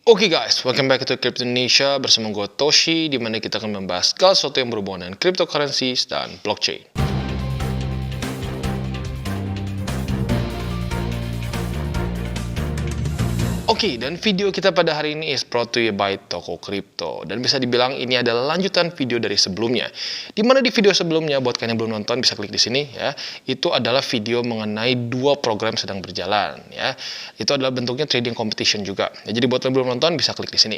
Oke guys, welcome back to Crypto Indonesia bersama gue Toshi, di mana kita akan membahas segala sesuatu yang berhubungan dengan cryptocurrencies dan blockchain. Oke, dan video kita pada hari ini is brought to you by Toko Crypto. Dan bisa dibilang ini adalah lanjutan video dari sebelumnya. Dimana di video sebelumnya, buat kalian yang belum nonton bisa klik di sini ya. Itu adalah video mengenai dua program sedang berjalan ya. Itu adalah bentuknya trading competition juga. Ya, jadi buat kalian yang belum nonton bisa klik di sini.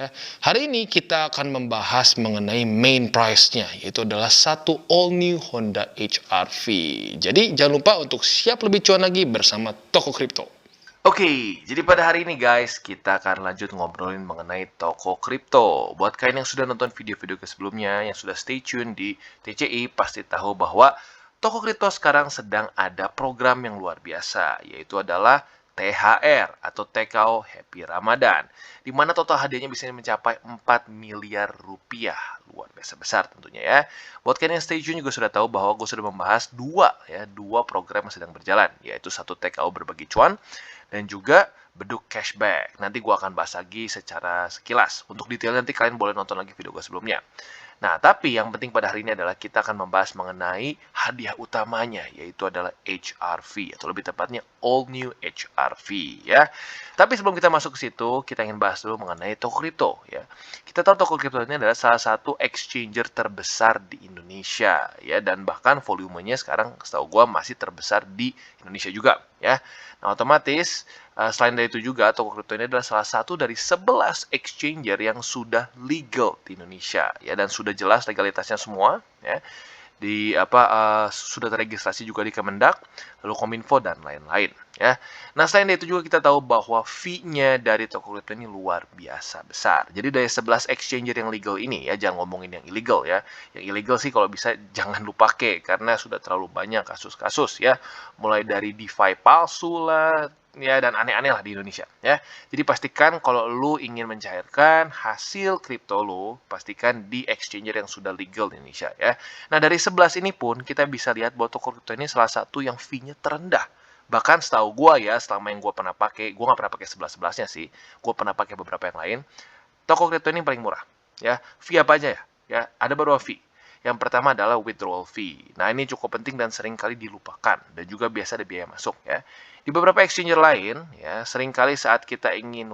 Ya. Hari ini kita akan membahas mengenai main price-nya, yaitu adalah satu all new Honda HR-V. Jadi jangan lupa untuk siap lebih cuan lagi bersama Toko Crypto. Oke, jadi pada hari ini guys, kita akan lanjut ngobrolin mengenai toko kripto. Buat kalian yang sudah nonton video-video sebelumnya, yang sudah stay tune di TCI, pasti tahu bahwa toko kripto sekarang sedang ada program yang luar biasa, yaitu adalah THR atau TKO Happy Ramadan, di mana total hadiahnya bisa mencapai 4 miliar rupiah. Luar biasa besar tentunya ya. Buat kalian yang stay tune juga sudah tahu bahwa gue sudah membahas dua program yang sedang berjalan, yaitu satu TKO berbagi cuan, dan juga beduk cashback. Nanti gue akan bahas lagi secara sekilas. Untuk detail nanti kalian boleh nonton lagi video gue sebelumnya. Nah, tapi yang penting pada hari ini adalah kita akan membahas mengenai hadiah utamanya, yaitu adalah HR-V, atau lebih tepatnya All New HR-V, ya. Tapi sebelum kita masuk ke situ, kita ingin bahas dulu mengenai toko kripto, ya. Kita tahu toko kripto ini adalah salah satu exchanger terbesar di Indonesia, ya, dan bahkan volumenya sekarang, setahu gue, masih terbesar di Indonesia juga, ya. Nah, otomatis selain dari itu juga, toko kripto ini adalah salah satu dari 11 exchanger yang sudah legal di Indonesia, ya, dan sudah jelas legalitasnya semua, ya. Sudah terregistrasi juga di Kemendak, lalu Kominfo dan lain-lain, ya. Nah, selain dari itu juga kita tahu bahwa fee-nya dari toko kripto ini luar biasa besar. Jadi dari 11 exchanger yang legal ini, ya, jangan ngomongin yang illegal, ya. Yang illegal sih kalau bisa jangan lu pakai karena sudah terlalu banyak kasus-kasus, ya. Mulai dari DeFi palsu lah, ya, dan aneh-aneh lah di Indonesia, ya. Jadi pastikan kalau lu ingin mencairkan hasil kripto lu, pastikan di exchanger yang sudah legal di Indonesia, ya. Nah, dari 11 ini pun kita bisa lihat bahwa toko kripto ini salah satu yang fee-nya terendah. Bahkan setahu gue ya, selama yang gue pernah pakai, gue nggak pernah pakai 11-11-nya sih, gue pernah pakai beberapa yang lain, toko kripto ini paling murah, ya. Fee apa aja ya? Ya, ada beberapa fee. Yang pertama adalah withdrawal fee. Nah, ini cukup penting dan sering kali dilupakan, dan juga biasa ada biaya masuk, ya. Di beberapa exchanger lain, ya, seringkali saat kita ingin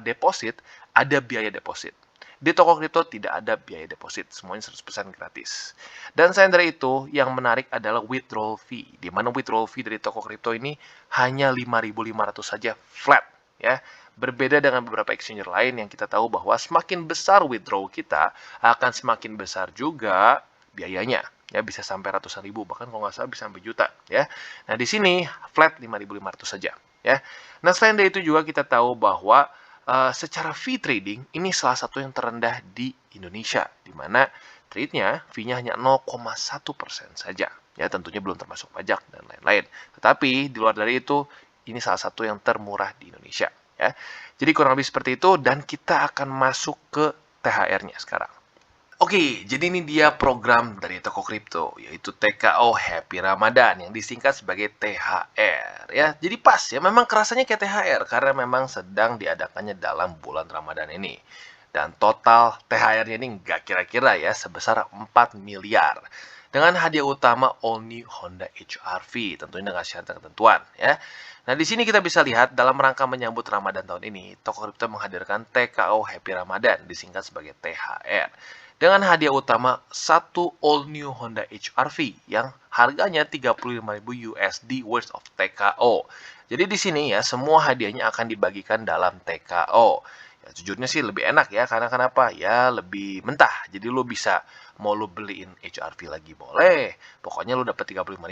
deposit, ada biaya deposit. Di toko kripto tidak ada biaya deposit, semuanya 100% gratis. Dan selain dari itu, yang menarik adalah withdrawal fee, di mana withdrawal fee dari toko kripto ini hanya 5.500 saja flat, ya. Berbeda dengan beberapa exchanger lain yang kita tahu bahwa semakin besar withdraw kita, akan semakin besar juga biayanya. Ya, bisa sampai ratusan ribu, bahkan kalau nggak salah bisa sampai juta, ya. Nah, di sini flat 5.500 saja, ya. Nah, selain dari itu juga kita tahu bahwa secara fee trading ini salah satu yang terendah di Indonesia, di mana trade-nya fee-nya hanya 0,1% saja. Ya, tentunya belum termasuk pajak dan lain-lain. Tetapi di luar dari itu, ini salah satu yang termurah di Indonesia, ya. Jadi kurang lebih seperti itu, dan kita akan masuk ke THR-nya sekarang. Oke, jadi ini dia program dari toko kripto, yaitu TKO Happy Ramadan yang disingkat sebagai THR, ya. Jadi pas ya, memang kerasanya kayak THR karena memang sedang diadakannya dalam bulan Ramadan ini. Dan total THR-nya ini nggak kira-kira ya, sebesar 4 miliar. Dengan hadiah utama all new Honda HR-V, tentunya dengan syarat dan ketentuan, ya. Nah, di sini kita bisa lihat dalam rangka menyambut Ramadan tahun ini, toko kripto menghadirkan TKO Happy Ramadan, disingkat sebagai THR. Dengan hadiah utama satu all new Honda HR-V yang harganya 35.000 USD worth of TKO. Jadi di sini ya, semua hadiahnya akan dibagikan dalam TKO. Ya, jujurnya sih lebih enak ya, karena kenapa? Ya lebih mentah. Jadi lu bisa, mau lu beliin HR-V lagi boleh, pokoknya lu dapat 35.000.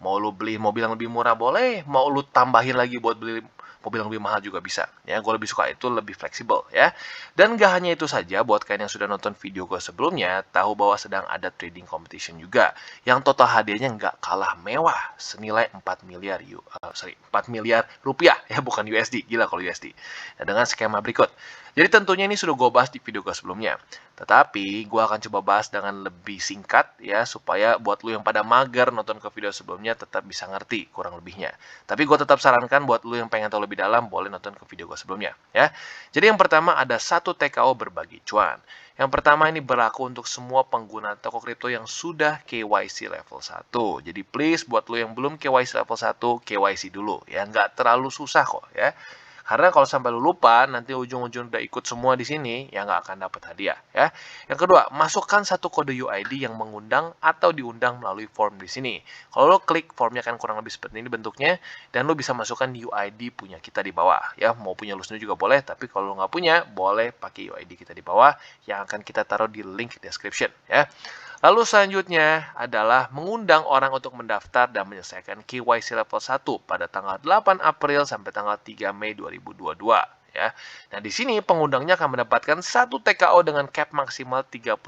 Mau lu beliin mobil yang lebih murah boleh, mau lu tambahin lagi buat beli mobil yang lebih mahal juga bisa, ya. Gue lebih suka itu, lebih fleksibel, ya. Dan gak hanya itu saja, buat kalian yang sudah nonton video gue sebelumnya, tahu bahwa sedang ada trading competition juga, yang total hadiahnya nggak kalah mewah, senilai 4 miliar 4 miliar rupiah, ya, bukan USD, gila kalau USD. Nah, dengan skema berikut. Jadi tentunya ini sudah gue bahas di video gue sebelumnya. Tetapi gue akan coba bahas dengan lebih singkat ya, supaya buat lu yang pada mager nonton ke video sebelumnya tetap bisa ngerti kurang lebihnya. Tapi gue tetap sarankan buat lu yang pengen tahu lebih lebih dalam, boleh nonton ke video gue sebelumnya ya. Jadi yang pertama ada 1 TKO berbagi cuan. Yang pertama ini berlaku untuk semua pengguna toko kripto yang sudah KYC level 1. Jadi please buat lo yang belum KYC level 1, KYC dulu ya. Nggak terlalu susah kok ya. Karena kalau sampai lu lupa, nanti ujung-ujung udah ikut semua di sini, ya nggak akan dapat hadiah, ya. Yang kedua, masukkan satu kode UID yang mengundang atau diundang melalui form di sini. Kalau lo klik, formnya akan kurang lebih seperti ini bentuknya, dan lo bisa masukkan UID punya kita di bawah, ya. Mau punya lu sendiri juga boleh, tapi kalau lo nggak punya, boleh pakai UID kita di bawah, yang akan kita taruh di link description, ya. Lalu selanjutnya adalah mengundang orang untuk mendaftar dan menyelesaikan KYC level 1 pada tanggal 8 April sampai tanggal 3 Mei 2022 ya. Nah, di sini pengundangnya akan mendapatkan 1 TKO dengan cap maksimal 35.000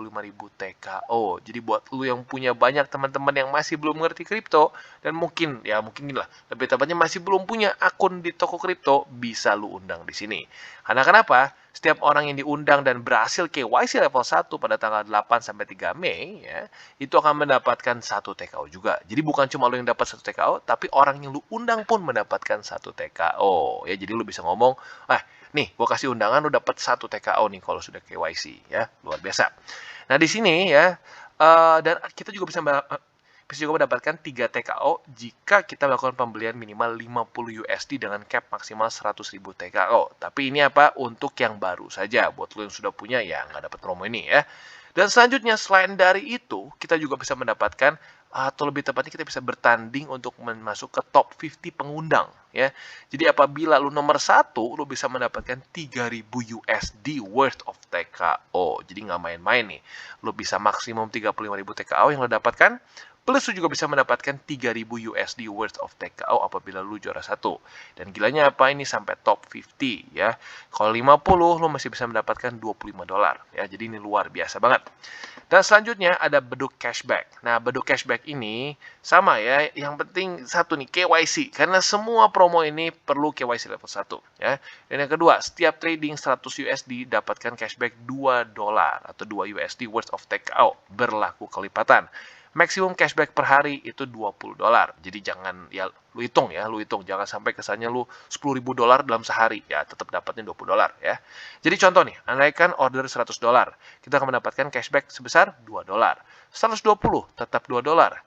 TKO. Jadi buat lu yang punya banyak teman-teman yang masih belum ngerti kripto dan mungkin gini lah, lebih tepatnya masih belum punya akun di toko kripto, bisa lu undang di sini. Karena kenapa? Setiap orang yang diundang dan berhasil KYC level 1 pada tanggal 8 sampai 3 Mei ya, itu akan mendapatkan 1 TKO juga. Jadi bukan cuma lu yang dapat 1 TKO, tapi orang yang lu undang pun mendapatkan 1 TKO. Ya, jadi lu bisa ngomong, nih, gue kasih undangan, lu dapat 1 TKO nih kalau sudah KYC ya, luar biasa. Nah, di sini ya, dan kita juga bisa mendapatkan 3 TKO jika kita melakukan pembelian minimal 50 USD dengan cap maksimal 100.000 TKO. Tapi ini apa? Untuk yang baru saja. Buat lo yang sudah punya ya nggak dapat promo ini ya. Dan selanjutnya selain dari itu, kita juga bisa mendapatkan atau lebih tepatnya kita bisa bertanding untuk masuk ke top 50 pengundang ya. Jadi apabila lu nomor 1, lu bisa mendapatkan 3.000 USD worth of TKO. Jadi nggak main-main nih. Lu bisa maksimum 35.000 TKO yang lu dapatkan. Plus lu juga bisa mendapatkan 3.000 USD worth of TKO apabila lu juara 1. Dan gilanya apa? Ini sampai top 50 ya. Kalau 50 lu masih bisa mendapatkan $25 ya. Jadi ini luar biasa banget. Dan selanjutnya ada beduk cashback. Nah, beduk cashback ini sama ya. Yang penting satu nih, KYC. Karena semua promo ini perlu KYC level 1 ya. Dan yang kedua, setiap trading 100 USD dapatkan cashback $2 atau 2 USD worth of TKO. Berlaku kelipatan. Maksimum cashback per hari itu $20. Jadi jangan ya lu hitung jangan sampai kesannya lu $10.000 dalam sehari. Ya, tetap dapatnya $20 ya. Jadi contoh nih, andaikan order $100, kita akan mendapatkan cashback sebesar $2. 120 tetap $2.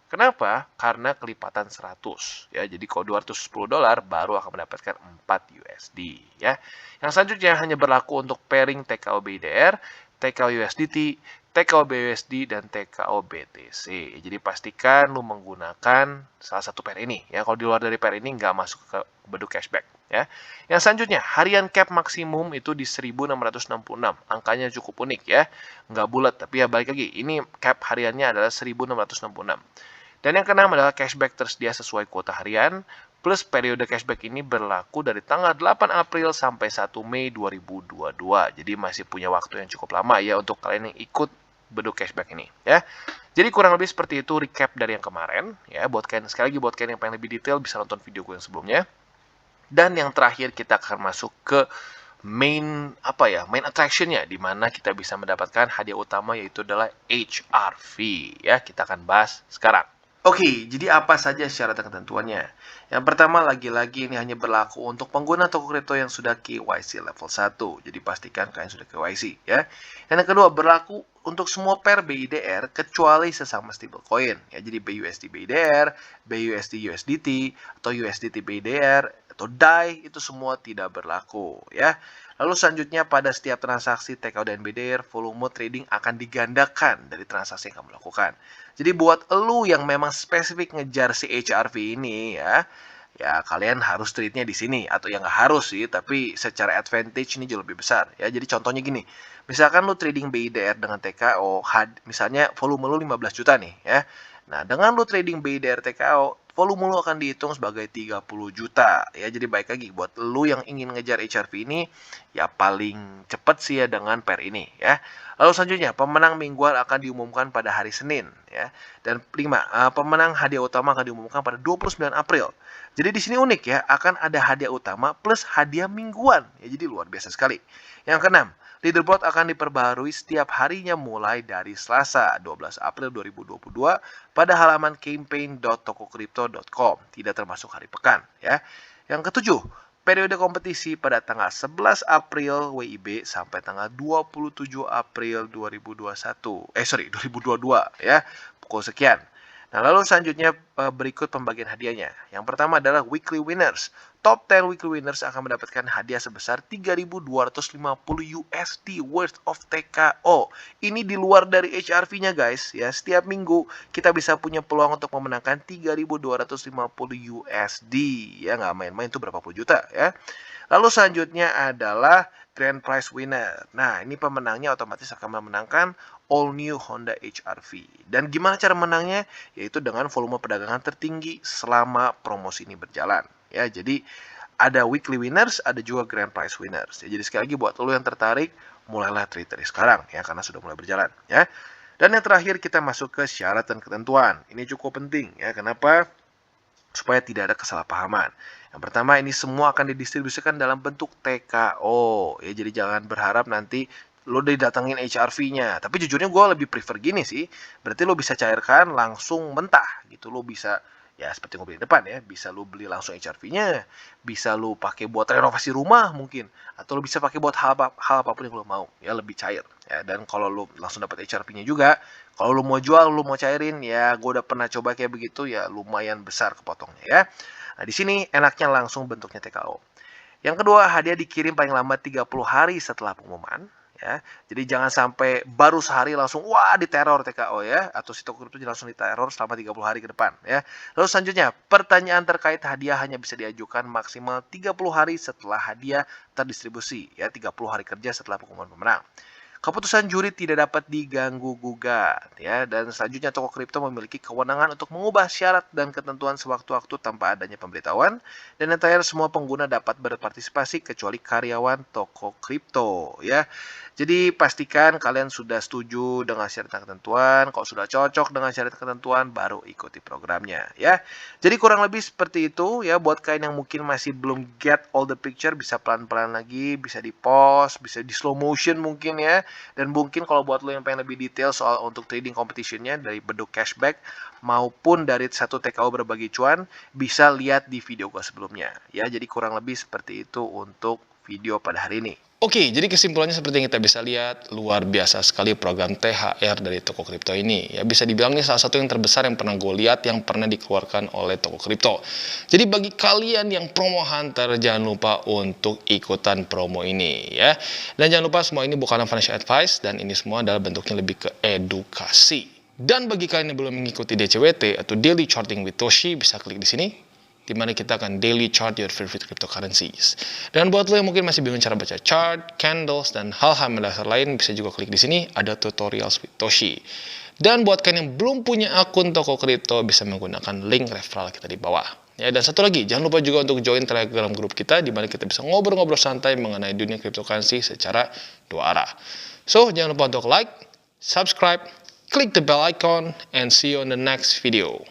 Kenapa? Karena kelipatan 100 ya. Jadi kalau $210 baru akan mendapatkan 4 USD ya. Yang selanjutnya hanya berlaku untuk pairing TKO BIDR, TKO USDT, TKO BUSD, dan TKO BTC. Jadi pastikan lu menggunakan salah satu pair ini. Ya, kalau di luar dari pair ini nggak masuk ke beduk cashback. Ya. Yang selanjutnya, harian cap maksimum itu di 1666. Angkanya cukup unik ya. Nggak bulat, tapi ya balik lagi. Ini cap hariannya adalah 1666. Dan yang keenam adalah cashback tersedia sesuai kuota harian. Plus periode cashback ini berlaku dari tanggal 8 April sampai 1 Mei 2022. Jadi masih punya waktu yang cukup lama ya untuk kalian yang ikut beduk cashback ini ya. Jadi kurang lebih seperti itu recap dari yang kemarin ya. Buat kalian sekali lagi buat kalian yang pengen lebih detail bisa nonton video gue yang sebelumnya. Dan yang terakhir kita akan masuk ke main attractionnya di mana kita bisa mendapatkan hadiah utama yaitu adalah HRV ya. Kita akan bahas sekarang. Oke, jadi apa saja syarat dan ketentuannya? Yang pertama, lagi-lagi ini hanya berlaku untuk pengguna toko kripto yang sudah KYC level 1. Jadi pastikan kalian sudah KYC ya. Dan yang kedua, berlaku untuk semua pair BIDR kecuali sesama stablecoin. Ya, jadi BUSD BIDR, BUSD USDT, atau USDT BIDR, atau DAI itu semua tidak berlaku ya. Lalu selanjutnya pada setiap transaksi TKO dan BIDR, volume trading akan digandakan dari transaksi yang kamu lakukan. Jadi buat elu yang memang spesifik ngejar si HRV ini ya kalian harus trade-nya di sini atau yang nggak harus sih, tapi secara advantage ini jauh lebih besar ya. Jadi contohnya gini, misalkan lu trading BIDR dengan TKO, misalnya volume lu 15 juta nih ya. Nah, dengan lu trading BIDR TKO, volume lu akan dihitung sebagai 30 juta ya. Jadi baik lagi buat lu yang ingin ngejar HRV ini ya paling cepat sih ya dengan pair ini ya. Lalu selanjutnya pemenang mingguan akan diumumkan pada hari Senin ya. Dan 5, pemenang hadiah utama akan diumumkan pada 29 April. Jadi di sini unik ya, akan ada hadiah utama plus hadiah mingguan ya. Jadi luar biasa sekali. Yang keenam, leaderboard akan diperbaharui setiap harinya mulai dari Selasa 12 April 2022 pada halaman campaign.tokokripto.com, tidak termasuk hari pekan ya. Yang ketujuh, Periode kompetisi pada tanggal 11 April WIB sampai tanggal 27 April 2022 ya, pukul sekian. Nah, lalu selanjutnya berikut pembagian hadiahnya. Yang pertama adalah weekly winners. Top 10 weekly winners akan mendapatkan hadiah sebesar 3.250 USD worth of TKO. Ini di luar dari HRV-nya guys ya. Setiap minggu kita bisa punya peluang untuk memenangkan 3.250 USD. Ya, nggak main-main, itu berapa puluh juta ya. Lalu selanjutnya adalah Grand Prize Winner. Nah, ini pemenangnya otomatis akan memenangkan all new Honda HR-V. Dan gimana cara menangnya? Yaitu dengan volume perdagangan tertinggi selama promosi ini berjalan. Ya, jadi ada weekly winners, ada juga grand prize winners. Ya, jadi sekali lagi buat lo yang tertarik, mulailah trade dari sekarang ya, karena sudah mulai berjalan ya. Dan yang terakhir kita masuk ke syarat dan ketentuan. Ini cukup penting ya. Kenapa? Supaya tidak ada kesalahpahaman. Yang pertama, ini semua akan didistribusikan dalam bentuk TKO. Ya, jadi jangan berharap nanti lo didatengin HRV-nya. Tapi jujurnya gue lebih prefer gini sih. Berarti lo bisa cairkan langsung mentah gitu. Lo bisa, ya seperti yang gue bilang depan ya, bisa lo beli langsung HRV-nya. Bisa lo pakai buat renovasi rumah mungkin. Atau lo bisa pakai buat hal apapun yang lo mau. Ya, lebih cair. Ya, dan kalau lo langsung dapat HRV-nya juga, kalau lo mau jual, lo mau cairin, ya gue udah pernah coba kayak begitu, ya lumayan besar kepotongnya ya. Nah, di sini enaknya langsung bentuknya TKO. Yang kedua, hadiah dikirim paling lambat 30 hari setelah pengumuman. Ya, jadi jangan sampai baru sehari langsung wah diteror TKO ya, atau si toko kripto langsung diteror selama 30 hari ke depan ya. Lalu selanjutnya, pertanyaan terkait hadiah hanya bisa diajukan maksimal 30 hari setelah hadiah terdistribusi ya, 30 hari kerja setelah pengumuman pemenang. Keputusan juri tidak dapat diganggu gugat ya, dan selanjutnya toko kripto memiliki kewenangan untuk mengubah syarat dan ketentuan sewaktu-waktu tanpa adanya pemberitahuan, dan yang terakhir semua pengguna dapat berpartisipasi kecuali karyawan toko kripto ya. Jadi pastikan kalian sudah setuju dengan syarat dan ketentuan. Kalau sudah cocok dengan syarat dan ketentuan, baru ikuti programnya ya. Jadi kurang lebih seperti itu ya. Buat kalian yang mungkin masih belum get all the picture, bisa pelan-pelan lagi, bisa di pause, bisa di slow motion mungkin ya. Dan mungkin kalau buat lo yang pengen lebih detail soal untuk trading competitionnya dari bentuk cashback maupun dari satu TKO berbagi cuan, bisa lihat di video gue sebelumnya ya. Jadi kurang lebih seperti itu untuk video pada hari ini. Oke, jadi kesimpulannya seperti yang kita bisa lihat, luar biasa sekali program THR dari toko kripto ini. Ya, bisa dibilang ini salah satu yang terbesar yang pernah gue lihat, yang pernah dikeluarkan oleh toko kripto. Jadi bagi kalian yang promo hunter, jangan lupa untuk ikutan promo ini ya. Dan jangan lupa semua ini bukanlah financial advice, dan ini semua adalah bentuknya lebih ke edukasi. Dan bagi kalian yang belum mengikuti DCWT atau Daily Charting with Toshi, bisa klik di sini, di mana kita akan daily chart your favorite cryptocurrencies. Dan buat lo yang mungkin masih bingung cara baca chart, candles, dan hal-hal mendasar lain, bisa juga klik di sini, ada tutorials with Toshi. Dan buat kalian yang belum punya akun toko kripto, bisa menggunakan link referral kita di bawah. Ya, dan satu lagi, jangan lupa juga untuk join Telegram grup kita, di mana kita bisa ngobrol-ngobrol santai mengenai dunia cryptocurrency secara dua arah. So, jangan lupa untuk like, subscribe, click the bell icon, and see you on the next video.